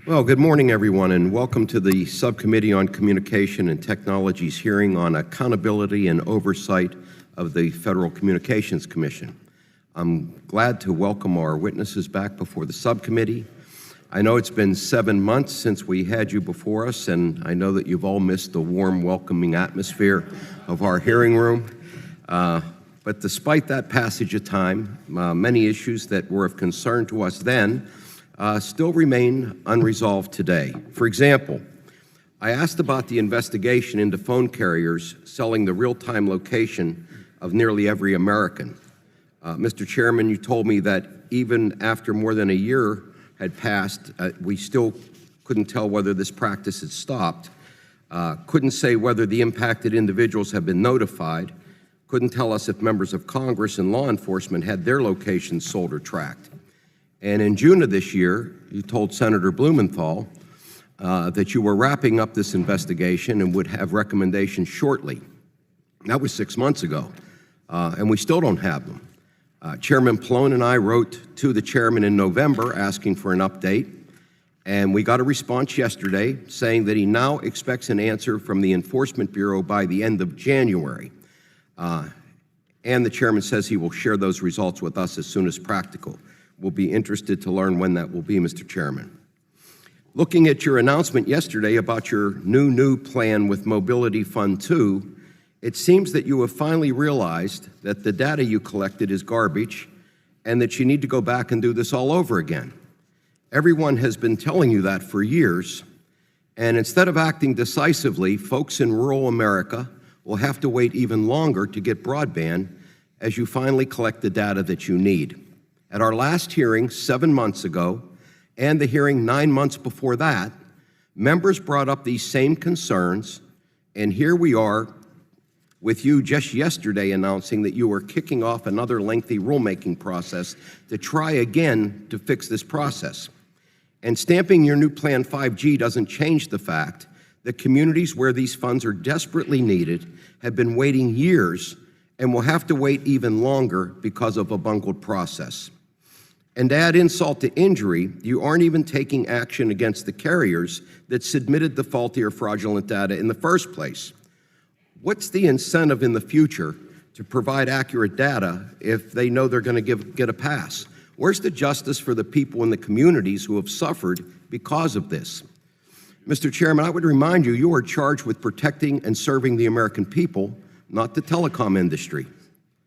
Well, good morning, everyone, and welcome to the Subcommittee on Communication and Technology's hearing on accountability and oversight of the Federal Communications Commission. I'm glad to welcome our witnesses back before the subcommittee. I know it's been 7 months since we had you before us, and I know that you've all missed the warm, welcoming atmosphere of our hearing room. But despite that passage of time, many issues that were of concern to us then still remain unresolved today. For example, I asked about the investigation into phone carriers selling the real-time location of nearly every American. Mr. Chairman, you told me that even after more than a year had passed, we still couldn't tell whether this practice had stopped, couldn't say whether the impacted individuals have been notified, couldn't tell us if members of Congress and law enforcement had their locations sold or tracked. And in June of this year, you told Senator Blumenthal that you were wrapping up this investigation and would have recommendations shortly. That was 6 months ago, and we still don't have them. Chairman Pallone and I wrote to the chairman in November asking for an update, and we got a response yesterday saying that he now expects an answer from the Enforcement Bureau by the end of January. And the chairman says he will share those results with us as soon as practical. We'll be interested to learn when that will be, Mr. Chairman. Looking at your announcement yesterday about your new plan with Mobility Fund 2, it seems that you have finally realized that the data you collected is garbage and that you need to go back and do this all over again. Everyone has been telling you that for years, and instead of acting decisively, folks in rural America will have to wait even longer to get broadband as you finally collect the data that you need. At our last hearing 7 months ago, and the hearing 9 months before that, members brought up these same concerns, and here we are with you just yesterday announcing that you are kicking off another lengthy rulemaking process to try again to fix this process. And stamping your new Plan 5G doesn't change the fact that communities where these funds are desperately needed have been waiting years and will have to wait even longer because of a bungled process. And to add insult to injury, you aren't even taking action against the carriers that submitted the faulty or fraudulent data in the first place. What's the incentive in the future to provide accurate data if they know they're going to get a pass? Where's the justice for the people in the communities who have suffered because of this? Mr. Chairman, I would remind you, you are charged with protecting and serving the American people, not the telecom industry.